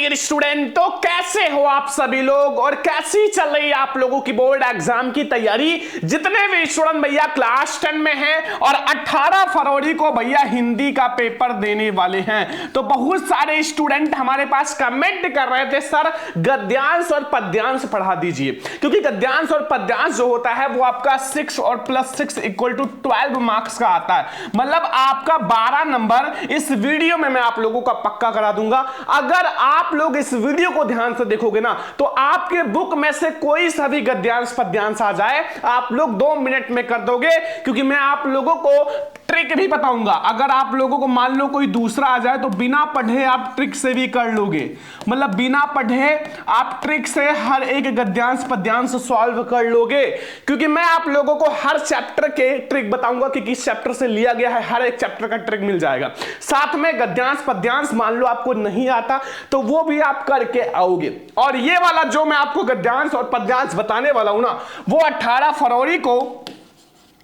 Dear student, तो कैसे हो आप सभी लोग और कैसी चल रही है आप लोगों की बोर्ड एग्जाम की तैयारी। जितने भी स्टूडेंट भैया क्लास 10 में हैं और 18 फरवरी को भैया हिंदी का पेपर देने वाले हैं, तो बहुत सारे स्टूडेंट हमारे पास कमेंट कर रहे थे सर गद्यांश और पद्यांश पढ़ा दीजिए, क्योंकि गद्यांश और पद्यांश जो होता है वो आपका 6 और +6 = 12 मार्क्स का आता है। मतलब आपका 12 नंबर इस वीडियो में मैं आप लोगों का पक्का करा दूंगा। अगर आप लोग इस वीडियो को ध्यान से देखोगे ना, तो आपके बुक में से कोई सा भी गद्यांश पद्यांश आ जाए आप लोग 2 मिनट में कर दोगे, क्योंकि मैं आप लोगों को ट्रिक भी बताऊंगा। अगर आप लोगों को मान लो कोई दूसरा आ जाए तो बिना पढ़े आप ट्रिक से भी कर लोगे, मतलब बिना पढ़े आप ट्रिक से हर एक गद्यांश पद्यांश सॉल्व कर लोगे, क्योंकि मैं आप लोगों को हर चैप्टर के ट्रिक बताऊंगा कि किस चैप्टर से लिया गया है। हर एक चैप्टर का ट्रिक मिल जाएगा। साथ में गद्यांश पद्यांश मान लो आपको नहीं आता तो वो भी आप करके आओगे। और ये वाला जो मैं आपको गद्यांश और पद्यांश बताने वाला हूं ना, वो 18 फरवरी को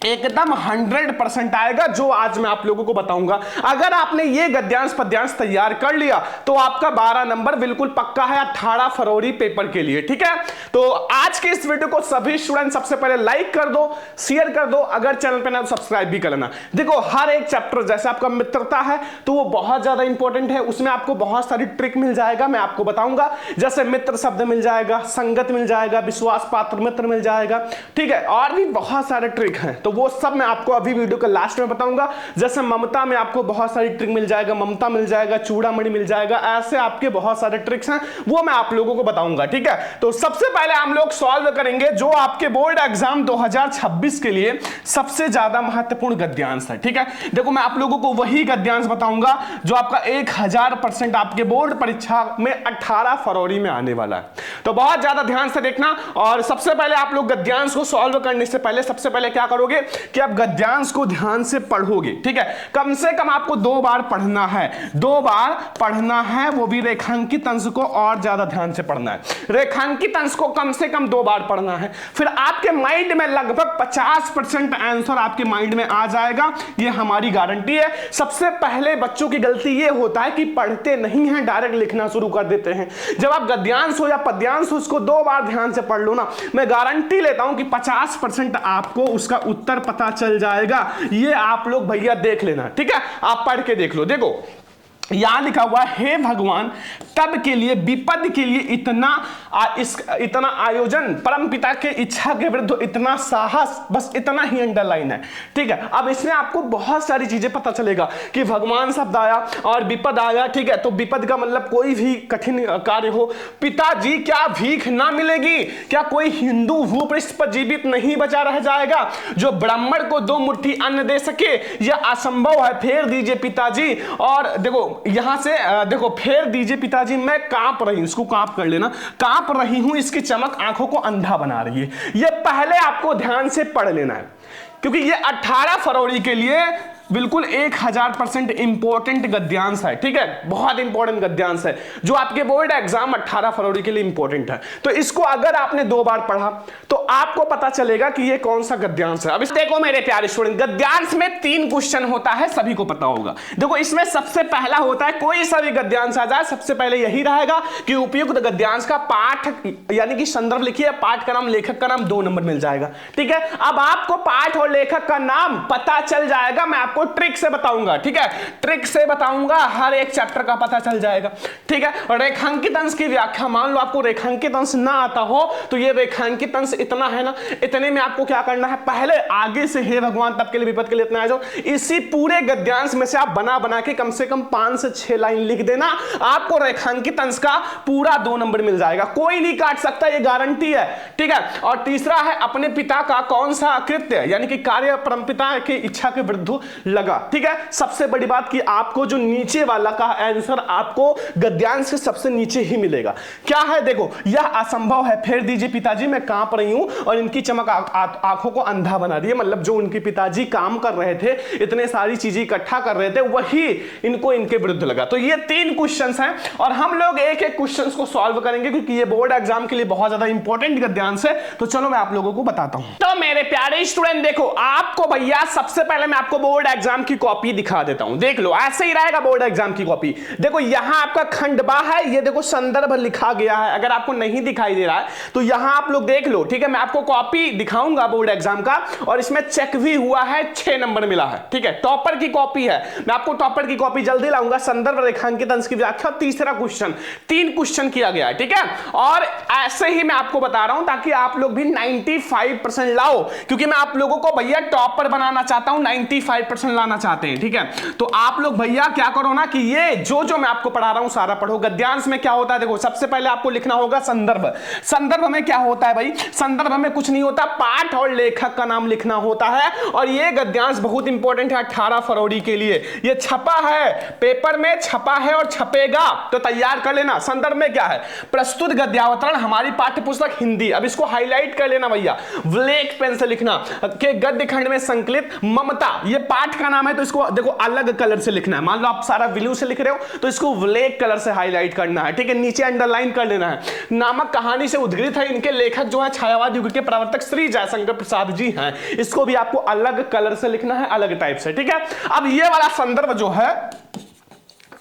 एकदम 100% आएगा, जो आज मैं आप लोगों को बताऊंगा। अगर आपने ये गद्यांश पद्यांश तैयार कर लिया तो आपका 12 नंबर बिल्कुल पक्का है 18 फरवरी पेपर के लिए। ठीक है, तो आज के इस वीडियो को सभी स्टूडेंट सबसे पहले लाइक कर दो, शेयर कर दो, अगर चैनल पे ना तो सब्सक्राइब भी कर लेना। देखो हर एक चैप्टर, जैसे आपका मित्रता है तो वो बहुत ज्यादा इंपॉर्टेंट है, उसमें आपको बहुत सारी ट्रिक मिल जाएगा, मैं आपको बताऊंगा। जैसे मित्र शब्द मिल जाएगा, संगत मिल जाएगा, विश्वास पात्र मित्र मिल जाएगा, ठीक है, और भी बहुत सारे ट्रिक हैं, तो वो सब मैं आपको अभी वीडियो के लास्ट में बताऊंगा। जैसे ममता में आपको बहुत सारी ट्रिक मिल जाएगा, ममता मिल जाएगा, चूड़ामणि मिल जाएगा, ऐसे आपके बहुत सारे ट्रिक्स हैं, वो मैं आप लोगों को बताऊंगा। ठीक है, तो सबसे पहले हम लोग सॉल्व करेंगे जो आपके बोर्ड एग्जाम 2026 के लिए सबसे ज्यादा महत्वपूर्ण गद्यांश है। ठीक है, देखो मैं आप लोगों को वही गद्यांश बताऊंगा जो आपका 1000% आपके बोर्ड परीक्षा में 18 फरवरी में आने वाला है। तो बहुत ज्यादा ध्यान से देखना। और सबसे पहले आप लोग गद्यांश को सॉल्व करने से पहले सबसे पहले क्या करोगे कि आप गद्यांश को ध्यान से पढ़ोगे। ठीक है, कम से कम आपको 2 बार पढ़ना है, 2 बार पढ़ना है, वो भी रेखांकित अंश को और ज्यादा ध्यान से पढ़ना है। रेखांकित अंश को कम से कम 2 बार पढ़ना है, फिर आपके माइंड में लगभग 50% आंसर आपके माइंड में आ जाएगा, ये हमारी गारंटी है। सबसे पहले बच्चों की गलती ये होता है कि पढ़ते नहीं है, डायरेक्ट लिखना शुरू कर देते हैं। जब आप गद्यांश हो या पद्यांश हो उसको 2 बार ध्यान से पढ़ लो ना, मैं गारंटी लेता हूं कि 50% आपको उसका उत्तर पता चल जाएगा। ये आप लोग भैया देख लेना। ठीक है, आप पढ़ के देख लो। देखो यहां लिखा हुआ, हे भगवान तब के लिए विपद के लिए इतना आयोजन, परम पिता के इच्छा के विरुद्ध इतना साहस, बस इतना ही अंडरलाइन है। ठीक है, अब इसमें आपको बहुत सारी चीजें पता चलेगा कि भगवान शब्द आया और विपद आया। ठीक है, तो विपद का मतलब कोई भी कठिन कार्य हो। पिताजी, क्या भीख ना मिलेगी? क्या कोई हिंदू भूपृष्ठ पर जीवित नहीं बचा रह जाएगा जो ब्राह्मण को 2 मुट्ठी अन्न दे सके? यह असंभव है, फेर दीजिए पिताजी। और देखो यहां से देखो, फेर दीजिए पिताजी, मैं कांप रही हूं, इसको कांप कर लेना, कांप रही हूं, इसकी चमक आंखों को अंधा बना रही है। ये पहले आपको ध्यान से पढ़ लेना है, क्योंकि ये 18 फरवरी के लिए बिल्कुल 1000% इंपॉर्टेंट गद्यांश है। ठीक है, बहुत इंपॉर्टेंट गद्यांश है जो आपके बोर्ड एग्जाम 18 फरवरी के लिए इंपॉर्टेंट है। तो इसको अगर आपने 2 बार पढ़ा तो आपको पता चलेगा कि ये कौन सा गद्यांश है। अब इस देखो मेरे प्यारे स्टूडेंट, गद्यांश में 3 क्वेश्चन होता है, सभी को पता होगा। देखो इसमें सबसे पहला होता है, कोई सा भी गद्यांश आ जाए सबसे पहले यही रहेगा कि उपयुक्त गद्यांश का पाठ यानी कि संदर्भ लिखिए, पाठ का नाम, लेखक का नाम, 2 नंबर मिल जाएगा। ठीक है, अब आपको पाठ और लेखक का नाम पता चल जाएगा, मैं आपको ट्रिक से बताऊंगा। ठीक है, ट्रिक से बताऊंगा, हर एक चैप्टर का पता चल जाएगा। ठीक है, और रेखांकित अंश की व्याख्या, मान लो आपको रेखांकित अंश ना आता हो तो ये रेखांकित अंश इतना है ना, इतने में आपको क्या करना है, पहले आगे से हे भगवान तब के लिए विपद के लिए इतना आ जाओ, इसी पूरे गद्यांश में से आप बना बना के कम से कम 5 से 6 लाइन लिख देना, आपको रेखांकित अंश का पूरा 2 नंबर मिल जाएगा, कोई नहीं काट सकता, ये गारंटी है। ठीक है, और तीसरा है, अपने पिता का कौन सा कृत्य यानी कि कार्य परमपिता की इच्छा के विरुद्ध लगा। ठीक है, सबसे बड़ी बात कि आपको जो नीचे वाला का आंसर आपको गद्यांश के सबसे नीचे ही मिलेगा। क्या है, देखो, यह असंभव है, फेर दीजिए पिताजी, मैं कांप रही हूं और इनकी चमक आंखों को अंधा बना रही है। मतलब जो उनके पिताजी काम कर रहे थे, इतने सारी चीजें इकट्ठा कर रहे थे, वही इनको इनके विरुद्ध लगा। तो ये 3 क्वेश्चंस हैं और हम लोग एक एक क्वेश्चंस को सॉल्व करेंगे, क्योंकि ये बोर्ड एग्जाम के लिए बहुत ज्यादा इंपॉर्टेंट गद्यांश है। तो चलो मैं आप लोगों को बताता हूं। तो मेरे प्यारे स्टूडेंट देखो, आपको भैया सबसे पहले मैं आपको बोर्ड एग्जाम की कॉपी दिखा देता हूं, देख लो ऐसे ही रहेगा बोर्ड एग्जाम की कॉपी। देखो यहां आपका खंड बा है, ये देखो संदर्भ लिखा गया है, अगर आपको नहीं दिखाई दे रहा है तो यहां आप लोग देख लो, ठीक है। मैं आपको कॉपी दिखाऊंगा बोर्ड एग्जाम का, और इसमें चेक भी हुआ है, 6 नंबर मिला है, ठीक है। टॉपर की कॉपी है, मैं आपको टॉपर की कॉपी जल्दी लाऊंगा। संदर्भ रेखांकित अंश की व्याख्या, तीसरा क्वेश्चन, 3 क्वेश्चन किया गया है, ठीक है। और ऐसे ही मैं आपको बता रहा हूं ताकि आप लोग भी 95% लाओ, क्योंकि मैं आप लोगों को भैया टॉपर बनाना चाहता हूं, 95% लाना चाहते हैं, ठीक है। तो आप लोग भैया क्या करो ना कि ये जो मैं आपको पढ़ा रहा हूं सारा पढ़ो। गद्यांश में क्या होता है, देखो सबसे पहले आपको लिखना होगा संदर्भ। संदर्भ में क्या होता है भाई, संदर्भ में कुछ नहीं होता, पाठ और लेखक का नाम लिखना होता है। और ये गद्यांश बहुत इंपॉर्टेंट है 18 फरवरी के लिए, ये छपा है पेपर में, छपा है और छपेगा, तो तैयार कर लेना। संदर्भ में क्या है, प्रस्तुत गद्यावतरण हमारी पाठ्य पुस्तक हिंदी, अब इसको हाईलाइट कर लेना भैया, ब्लैक पेन से लिखना कि गद्य खंड में संकलित ममता, ये पाठ का नाम है, तो इसको देखो अलग कलर से लिखना है। मान लो आप सारा ब्लू से लिख रहे हो तो इसको ब्लैक कलर से हाईलाइट करना है, ठीक है। नीचे अंडरलाइन कर लेना है। नामक कहानी से उद्धृत है, इनके लेखक जो है छायावाद युग के प्रवर्तक श्री जयशंकर प्रसाद जी हैं, इसको भी आपको अलग कलर से लिखना है, अलग टाइप से, ठीक है। अब ये वाला संदर्भ जो है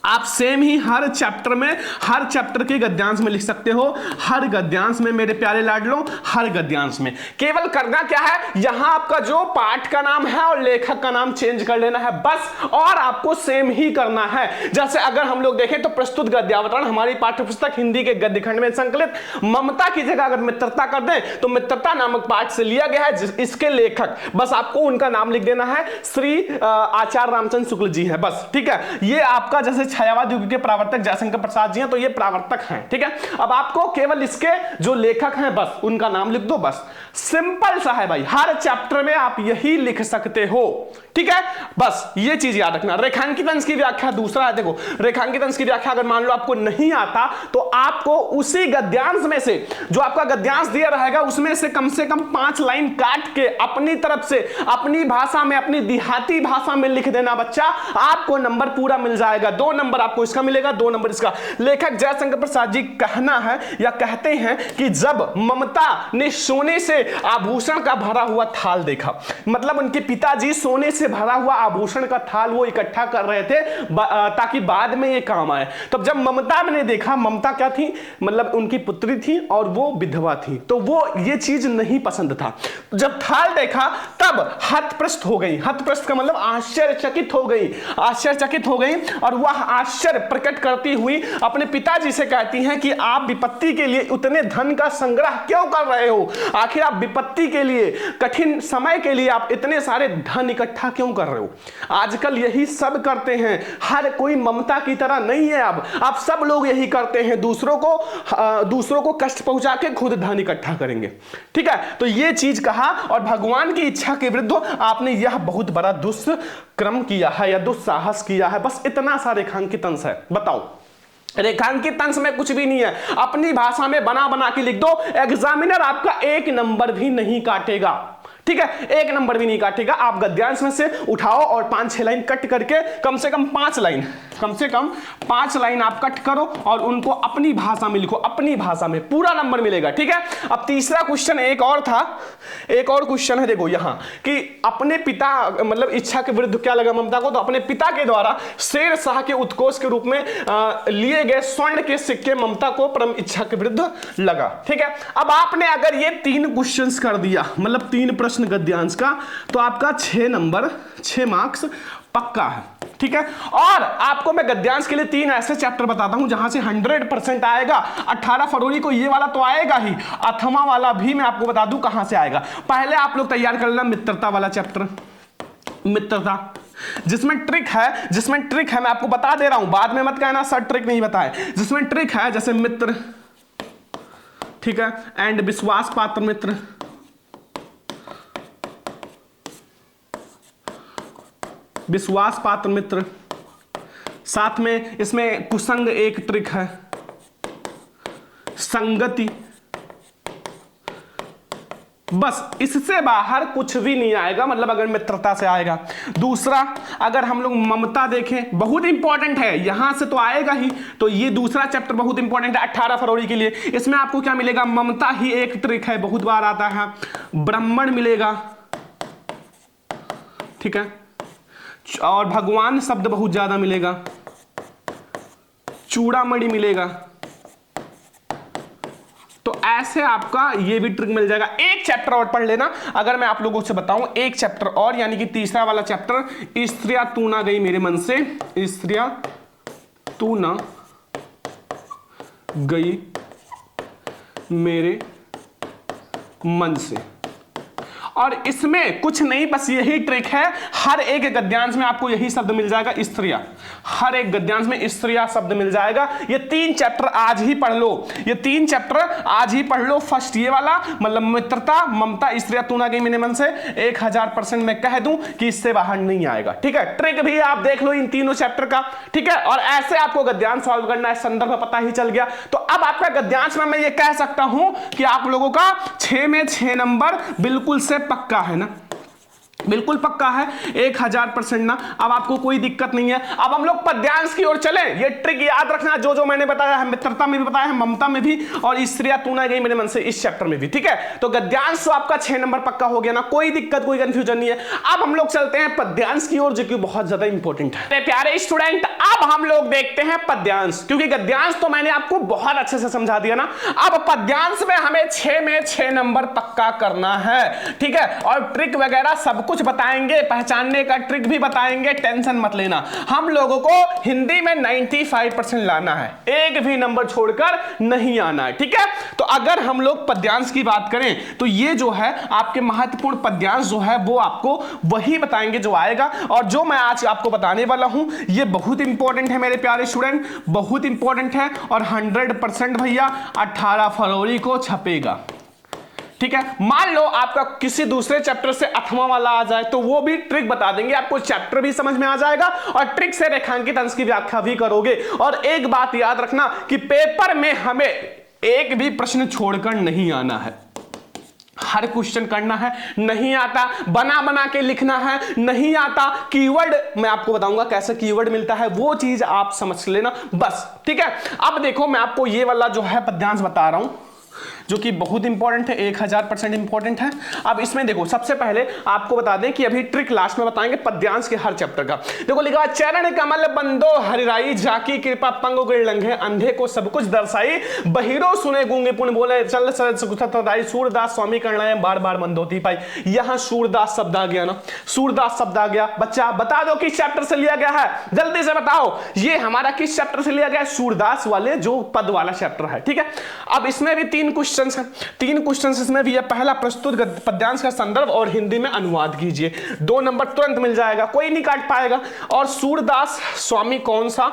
आप सेम ही हर चैप्टर में, हर चैप्टर के गद्यांश में लिख सकते हो, हर गद्यांश में मेरे प्यारे लाडलों, हर गद्यांश में। केवल करना क्या है, यहां आपका जो पाठ का नाम है और लेखक का नाम चेंज कर लेना है बस, और आपको सेम ही करना है। जैसे अगर हम लोग देखें तो प्रस्तुत गद्यावतरण हमारी पाठ्यपुस्तक हिंदी के गद्य खंड में संकलित ममता की जगह अगर मित्रता कर दें तो मित्रता नामक पाठ से लिया गया है, इसके लेखक बस आपको उनका नाम लिख देना है, श्री आचार्य रामचंद्र शुक्ल जी है, बस, ठीक है। ये आपका जैसे छायावाद युग के प्रवर्तक जयशंकर प्रसाद जी हैं, तो ये प्रवर्तक हैं, ठीक है। अब आपको केवल इसके जो लेखक हैं बस उनका नाम लिख दो, बस सिंपल सा है भाई, हर चैप्टर में आप यही लिख सकते हो, ठीक है। बस ये चीज याद रखना। रेखांकित अंश की व्याख्या दूसरा है, देखो रेखांकित अंश की व्याख्या अगर मान लो आपको नहीं आता तो आपको उसी गद्यांश में से, जो आपका गद्यांश दिया रहेगा उसमें से कम 5 लाइन काट के अपनी तरफ से, अपनी भाषा में, अपनी देहाती भाषा में लिख देना बच्चा, आपको नंबर पूरा मिल जाएगा। 2 नंबर आपको इसका मिलेगा, 2 नंबर इसका। लेखक जयशंकर प्रसाद जी कहना है या कहते हैं कि जब ममता ने सोने से आभूषण का भरा हुआ थाल देखा, मतलब उनके पिताजी सोने से भरा हुआ आभूषण का थाल वो इकट्ठा कर रहे थे ताकि बाद में ये काम आए। तब जब ममता ने देखा, ममता क्या थी, मतलब उनकी पुत्री थी और वो विधवा थी, तो वो ये चीज नहीं पसंद था। जब थाल देखा तब हतप्रस्त हो गई, हतप्रस्त का मतलब आश्चर्यचकित हो गई, आश्चर्यचकित हो गई, और वह आश्चर्य प्रकट करती हुई अपने पिताजी से कहती हैं कि आप विपत्ति के लिए उतने धन का संग्रह क्यों कर रहे हो, आखिर आप विपत्ति के लिए, कठिन समय के लिए आप इतने सारे धन इकट्ठा क्यों कर रहे हो। आजकल यही सब करते हैं, हर कोई ममता की तरह नहीं है, अब आप सब लोग यही करते हैं, दूसरों को कष्ट पहुंचा के खुद धन इकट्ठा करेंगे, ठीक है। तो ये चीज कहा, और भगवान की इच्छा के विरुद्ध आपने यह बहुत बड़ा दुष्कर्म किया है या दुस्साहस किया है, बस इतना सा रेखांकित अंश है। बताओ, रेखांकित अंश में कुछ भी नहीं है, अपनी भाषा में बना के लिख दो, एग्जामिनर आपका 1 नंबर भी नहीं काटेगा, ठीक है, 1 नंबर भी नहीं काटेगा। आप गद्यांश में से उठाओ और 5-6 लाइन कट करके, कम से कम 5 लाइन, कम से कम 5 लाइन आप कट करो और उनको अपनी भाषा में लिखो, अपनी भाषा में, पूरा नंबर मिलेगा, ठीक है। अब तीसरा क्वेश्चन एक और था, एक और क्वेश्चन है, देखो यहां कि अपने पिता, मतलब इच्छा के विरुद्ध क्या लगा ममता को, तो अपने पिता के द्वारा शेर शाह के उत्कोच के रूप में लिए गए स्वर्ण के सिक्के ममता को परम इच्छा के विरुद्ध लगा, ठीक है। अब आपने अगर ये 3 क्वेश्चंस कर दिया, मतलब 3 प्रश्न गद्यांश का, तो आपका 6 नंबर, 6 मार्क्स पक्का है, ठीक है। और आपको मैं गद्यांश के लिए 3 ऐसे चैप्टर बताता हूं जहां से 100% आएगा। 18 फरवरी को ये वाला तो आएगा ही, 8वां वाला भी मैं आपको बता दूं कहां से आएगा। पहले आप लोग तैयार कर लेना मित्रता वाला चैप्टर, मित्रता, जिसमें ट्रिक है, मैं आपको बता दे रहा हूं, बाद में मत कहना सर ट्रिक नहीं बताए, जिसमें ट्रिक है, जैसे मित्र, ठीक है, एंड विश्वास पात्र मित्र, विश्वास पात्र मित्र, साथ में इसमें कुसंग एक ट्रिक है, संगति, बस इससे बाहर कुछ भी नहीं आएगा, मतलब अगर मित्रता से आएगा। दूसरा, अगर हम लोग ममता देखें, बहुत इंपॉर्टेंट है, यहां से तो आएगा ही, तो ये दूसरा चैप्टर बहुत इंपॉर्टेंट है 18 फरवरी के लिए। इसमें आपको क्या मिलेगा, ममता ही एक ट्रिक है, बहुत बार आता है, ब्राह्मण मिलेगा, ठीक है, और भगवान शब्द बहुत ज्यादा मिलेगा, चूड़ामणि मिलेगा। तो ऐसे आपका ये भी ट्रिक मिल जाएगा। एक चैप्टर और पढ़ लेना, अगर मैं आप लोगों से बताऊं एक चैप्टर और, यानी कि तीसरा वाला चैप्टर, स्त्रियां तू ना गई मेरे मन से, स्त्रियां तू ना गई मेरे मन से। और इसमें कुछ नहीं, बस यही ट्रिक है, हर एक गद्यांश में आपको यही शब्द मिल जाएगा, स्त्रियां। हर एक गद्यांश में स्त्रियां शब्द मिल जाएगा। ये 3 चैप्टर आज ही पढ़ लो, ये 3 चैप्टर आज ही पढ़ लो। फर्स्ट ये वाला, मतलब मित्रता, ममता, स्त्रियां तू ना गई मेरे मन से, 1000% मैं कह दूं कि इससे बाहर नहीं आएगा। ठीक है, ट्रिक भी आप देख लो इन तीनों चैप्टर का। ठीक है, और ऐसे आपको गद्यांश सॉल्व करना है, संदर्भ पता ही चल गया। तो अब आपका गद्यांश में मैं ये कह सकता हूं कि आप लोगों का 6 में 6 नंबर बिल्कुल से पक्का है ना, बिल्कुल पक्का है, 1000% ना। अब आपको कोई दिक्कत नहीं है। अब हम लोग पद्यांश की ओर चले। ये ट्रिक याद रखना, जो जो मैंने बताया है, मित्रता में भी बताया है, ममता में भी, और स्त्रियां तू ना गई मेरे मन से इस चैप्टर में भी। ठीक है, तो गद्यांश तो आपका 6 नंबर पक्का हो गया ना, कोई दिक्कत कोई कंफ्यूजन नहीं है। अब हम लोग चलते हैं पद्यांश की ओर, जो कि बहुत ज्यादा इंपॉर्टेंट है प्यारे स्टूडेंट। अब हम लोग देखते हैं पद्यांश, क्योंकि गद्यांश तो मैंने आपको बहुत अच्छे से समझा दिया ना। अब पद्यांश में हमें 6 में 6 नंबर पक्का करना है। ठीक है, और ट्रिक वगैरह सब कुछ बताएंगे, पहचानने का ट्रिक भी बताएंगे, टेंशन मत लेना। हम लोगों को हिंदी में 95% लाना है, एक भी नंबर छोड़कर नहीं आना है। ठीक है, तो अगर हम लोग पद्यांश की बात करें तो ये जो है आपके महत्वपूर्ण पद्यांश जो है वो आपको वही बताएंगे जो आएगा। और जो मैं आज आपको बताने वाला हूं ये बहुत इंपॉर्टेंट है मेरे प्यारे स्टूडेंट, बहुत इंपॉर्टेंट है। और 100% भैया 18 फरवरी को छपेगा। ठीक है, मान लो आपका किसी दूसरे चैप्टर से 8वां वाला आ जाए तो वो भी ट्रिक बता देंगे, आपको चैप्टर भी समझ में आ जाएगा और ट्रिक से रेखांकित अंश की व्याख्या भी करोगे। और एक बात याद रखना कि पेपर में हमें एक भी प्रश्न छोड़कर नहीं आना है, हर क्वेश्चन करना है। नहीं आता बना बना के लिखना है, नहीं आता कीवर्ड मैं आपको बताऊंगा कैसे कीवर्ड मिलता है, वो चीज आप समझ लेना बस। ठीक है, अब देखो मैं आपको ये वाला जो है पद्यांश बता रहा हूं जो कि बहुत इंपॉर्टेंट है, 1000% इंपॉर्टेंट है। अब इसमें देखो सबसे पहले आपको बता दें कि अभी ट्रिक लास्ट में बताएंगे पद्यांश के हर चैप्टर का। देखो लिखा चरण कमल बंदो हरिराई, जाकी कृपा पंगु गिर लंघे, अंधे को सब कुछ दर्शाई, बहिरो सुने गूंगे पुण्य बोले, चल सरदाई, सूरदास स्वामी करना बार बार मंदोती पाई। यहां सूरदास शब्द आ गया ना, सूरदास शब्द आ गया। बच्चा बता दो किस चैप्टर से लिया गया है, जल्दी से बताओ ये हमारा किस चैप्टर से लिया गया है, सूरदास वाले जो पद वाला चैप्टर है। ठीक है, अब इसमें भी 3 क्वेश्चन है, 3 क्वेश्चन इसमें भी है। पहला प्रस्तुत पद्यांश का संदर्भ और हिंदी में अनुवाद कीजिए, 2 नंबर तुरंत मिल जाएगा, कोई नहीं काट पाएगा। और सूरदास स्वामी कौन सा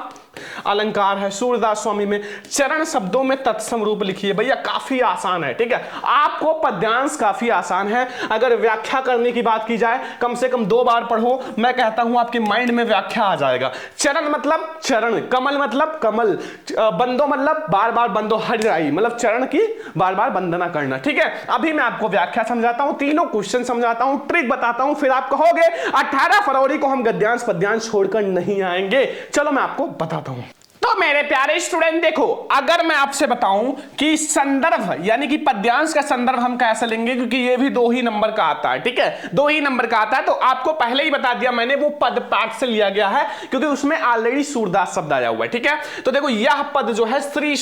अलंकार है, सूरदास स्वामी में चरण शब्दों में तत्सम रूप लिखिए। भैया काफी आसान है। ठीक है, आपको पद्यांश काफी आसान है। अगर व्याख्या करने की बात की जाए कम से कम 2 बार पढ़ो, मैं कहता हूं आपके माइंड में व्याख्या आ जाएगा। चरण मतलब चरण, कमल मतलब कमल, बंदो मतलब बार बार बंदो, हरिराई मतलब चरण की बार बार वंदना करना। ठीक है, अभी मैं आपको व्याख्या समझाता हूं, तीनों क्वेश्चन समझाता हूं, ट्रिक बताता हूं, फिर आप कहोगे 18 फरवरी को हम गद्यांश पद्यांश छोड़कर नहीं आएंगे। चलो मैं आपको बताता हूं। तो मेरे प्यारे स्टूडेंट देखो, अगर मैं आपसे बताऊं कि संदर्भ यानी कि पद्यांश का संदर्भ हम कैसे लेंगे, क्योंकि ये भी 2 ही नंबर का आता है। ठीक है, 2 ही नंबर का आता है, तो आपको पहले ही बता दिया मैंने, वो पद पाठ से लिया गया है क्योंकि उसमें ऑलरेडी सूरदास शब्द आया हुआ है। ठीक है, तो देखो यह पद जो है श्री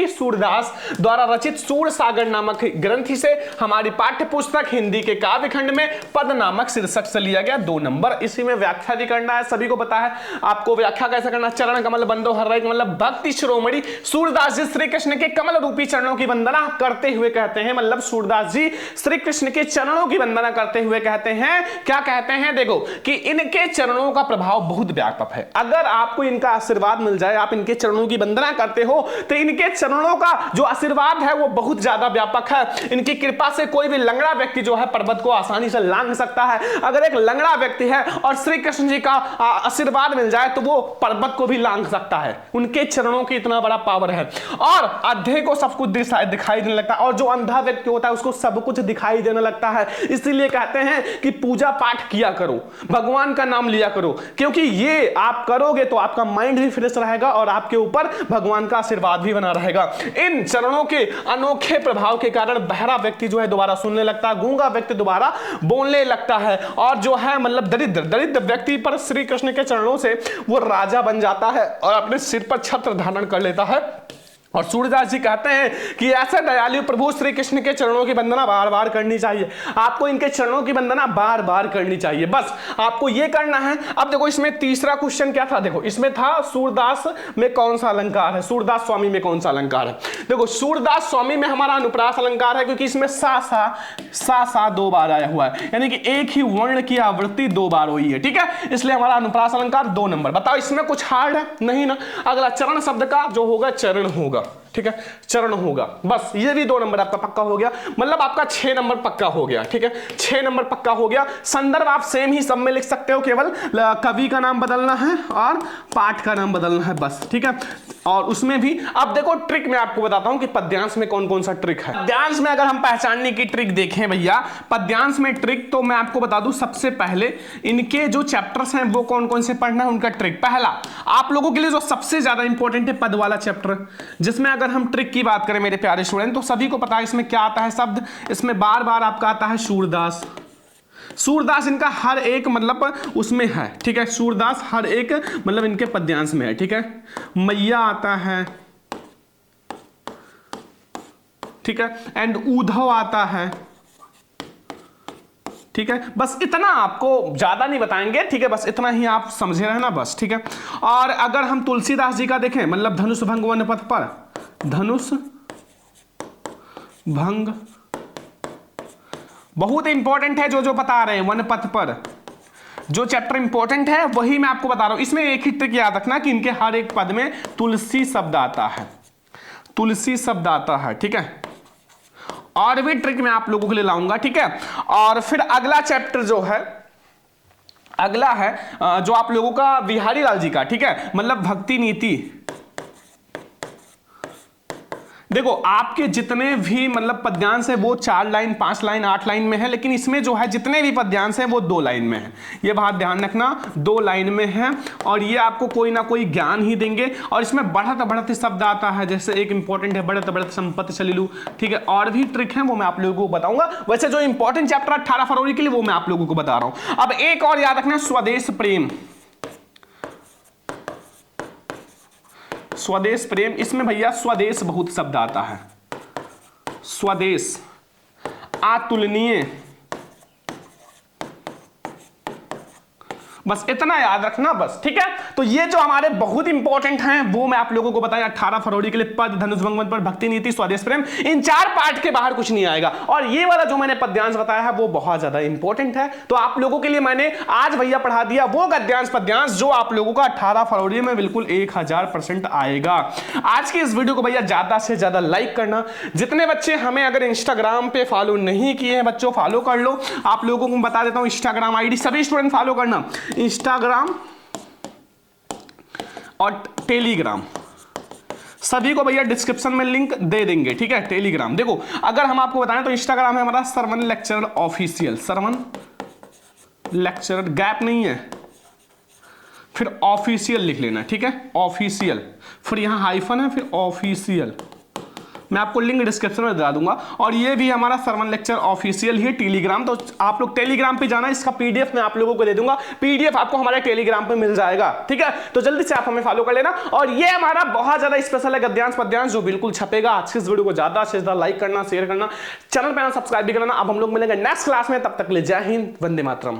सूरदास द्वारा रचित सूर सागर नामक ग्रंथ से हमारी पाठ्य पुस्तक हिंदी के काव्य खंड में पद नामक शीर्षक से लिया गया, 2 नंबर। इसी में व्याख्या भी करना है, सभी को पता है आपको व्याख्या कैसे करना। चरण कमल बंदो हरिराई मतलब भक्ति शिरोमणि सूरदास जी श्री कृष्ण के कमल रूपी चरणों की वंदना करते हुए कहते हैं, मतलब सूरदास जी श्री कृष्ण के चरणों की वंदना करते हुए कहते हैं, क्या कहते हैं, देखो कि इनके चरणों का प्रभाव बहुत व्यापक है। अगर आपको इनका आशीर्वाद मिल जाए, आप इनके चरणों की वंदना करते हो, तो इनके चरणों का जो आशीर्वाद है वो बहुत ज्यादा व्यापक है। इनकी कृपा से कोई भी लंगड़ा व्यक्ति जो है पर्वत को आसानी से लांघ सकता है। अगर एक लंगड़ा व्यक्ति है और श्री कृष्ण जी का आशीर्वाद मिल जाए तो वो पर्वत को भी लांघ सकता लगता है, उनके चरणों की इतना बड़ा पावर है। और अंधे को सब कुछ दिखाई देने लगता है, और जो अंधा व्यक्ति होता है उसको सब कुछ दिखाई देने लगता है। इसीलिए कहते हैं कि पूजा पाठ किया करो, भगवान का नाम लिया करो, क्योंकि ये आप करोगे तो आपका माइंड भी फ्रेश रहेगा और आपके ऊपर भगवान का आशीर्वाद भी बना रहेगा। इन चरणों के अनोखे प्रभाव के कारण बहरा व्यक्ति जो है दोबारा सुनने लगता है, गूंगा व्यक्ति दोबारा बोलने लगता है, और जो है मतलब दरिद्र व्यक्ति पर श्री कृष्ण के चरणों से वो राजा बन जाता है और अपने सिर पर छत्र धारण कर लेता है। और सूरदास जी कहते हैं कि ऐसे दयालु प्रभु श्री कृष्ण के चरणों की वंदना बार बार करनी चाहिए। आपको इनके चरणों की वंदना बार बार करनी चाहिए, बस आपको यह करना है। अब देखो इसमें तीसरा क्वेश्चन क्या था, देखो इसमें था सूरदास में कौन सा अलंकार है, सूरदास स्वामी में कौन सा अलंकार है। देखो सूरदास स्वामी में हमारा अनुप्रास अलंकार है, क्योंकि इसमें सा दो बार आया हुआ है, यानी कि एक ही वर्ण की आवृत्ति दो बार हुई है, ठीक है, इसलिए हमारा अनुप्रास अलंकार 2 नंबर। बताओ इसमें कुछ हार्ड है नहीं ना। अगला चरण शब्द का जो होगा चरण होगा, ठीक है, चरण होगा, बस ये भी 2 नंबर आपका पक्का हो गया, मतलब आपका 6 नंबर पक्का हो गया, ठीक है, 6 नंबर पक्का हो गया। संदर्भ आप सेम ही सब में लिख सकते हो, केवल कवि का नाम बदलना है और पाठ का नाम बदलना है, बस, ठीक है। और उसमें भी अब देखो ट्रिक मैं आपको बताता हूं कि पद्यांश में कौन कौन सा ट्रिक है। पद्यांश में अगर हम पहचानने की ट्रिक देखें भैया, पद्यांश में ट्रिक तो मैं आपको बता दूं, सबसे पहले इनके जो चैप्टर्स हैं वो कौन कौन से पढ़ना है, उनका ट्रिक। पहला आप लोगों के लिए जो सबसे ज्यादा इंपॉर्टेंट है पद वाला चैप्टर, जिसमें अगर हम ट्रिक की बात करें मेरे प्यारे स्टूडेंट, तो सभी को पता है इसमें क्या आता है शब्द, इसमें बार बार आपका आता है सूरदास। सूरदास इनका हर एक मतलब उसमें है, ठीक है, सूरदास हर एक मतलब इनके पद्यांश में है, ठीक है। मैया आता है, ठीक है, एंड उद्धव आता है, ठीक है, बस इतना आपको ज्यादा नहीं बताएंगे, ठीक है, बस इतना ही आप समझे रहना बस, ठीक है। और अगर हम तुलसीदास जी का देखें, मतलब धनुष भंग वन पथ पर, धनुष भंग बहुत इंपॉर्टेंट है, जो बता रहे हैं वन पथ पर जो चैप्टर इंपॉर्टेंट है वही मैं आपको बता रहा हूं। इसमें एक ही ट्रिक याद रखना कि इनके हर एक पद में तुलसी शब्द आता है, तुलसी शब्द आता है, ठीक है। और भी ट्रिक मैं आप लोगों के लिए लाऊंगा, ठीक है। और फिर अगला चैप्टर जो है, अगला है जो आप लोगों का बिहारी लाल जी का, ठीक है, मतलब भक्ति नीति। देखो आपके जितने भी मतलब पद्यांश है वो 4 लाइन 5 लाइन 8 लाइन में है, लेकिन इसमें जो है जितने भी पद्यांश है वो 2 लाइन में है, ये बात ध्यान रखना, 2 लाइन में है। और ये आपको कोई ना कोई ज्ञान ही देंगे। और इसमें बढ़त बढ़त शब्द आता है, जैसे एक इंपॉर्टेंट है बढ़त बढ़त संपत्ति चलिलू, ठीक है। और भी ट्रिक है वो मैं आप लोगों को बताऊंगा। वैसे जो इंपॉर्टेंट चैप्टर 18 फरवरी के लिए वो मैं आप लोगों को बता रहा हूं। अब एक और याद रखना, स्वदेश प्रेम, स्वदेश प्रेम, इसमें भैया स्वदेश बहुत शब्द आता है, स्वदेश, अतुलनीय, बस इतना याद रखना बस, ठीक है। तो ये जो हमारे बहुत इंपॉर्टेंट हैं वो मैं आप लोगों को बताया 18 फरवरी के लिए, पद, धनुष भंग वन पर, भक्ति नीति, स्वदेश प्रेम, इन 4 पार्ट के बाहर कुछ नहीं आएगा। और ये वाला जो मैंने पद्यांश बताया है वो बहुत ज्यादा इंपॉर्टेंट है, तो आप लोगों के लिए मैंने आज भैया पढ़ा दिया वो गद्यांश पद्यांश जो आप लोगों का 18 फरवरी में बिल्कुल 1000% आएगा। आज की इस वीडियो को भैया ज्यादा से ज्यादा लाइक करना। जितने बच्चे हमें अगर इंस्टाग्राम पे फॉलो नहीं किए हैं बच्चों, फॉलो कर लो। आप लोगों को बता देता हूं इंस्टाग्राम आईडी सभी स्टूडेंट फॉलो करना, इंस्टाग्राम और टेलीग्राम, सभी को भैया डिस्क्रिप्शन में लिंक दे देंगे, ठीक है। टेलीग्राम देखो, अगर हम आपको बताएं तो इंस्टाग्राम है हमारा Sarwan lecturer official, Sarwan lecturer, gap नहीं है, फिर ऑफिशियल लिख लेना, ठीक है, ऑफिशियल, फिर यहां हाइफन है, फिर ऑफिशियल, मैं आपको लिंक डिस्क्रिप्शन में दे दूंगा। और ये भी हमारा सरवन लेक्चर ऑफिशियल ही टेलीग्राम, तो आप लोग टेलीग्राम पे जाना, इसका पीडीएफ मैं आप लोगों को दे दूंगा, पीडीएफ आपको हमारे टेलीग्राम पे मिल जाएगा, ठीक है। तो जल्दी से आप हमें फॉलो कर लेना। और ये हमारा बहुत ज्यादा स्पेशल है गद्यांश पद्यांश जो बिल्कुल छपेगा। आज की इस वीडियो को ज्यादा से ज्यादा लाइक करना, शेयर करना, चैनल पे सब्सक्राइब भी करना। अब हम लोग मिलेंगे नेक्स्ट क्लास में, तब तक ले जय हिंद, वंदे मातरम।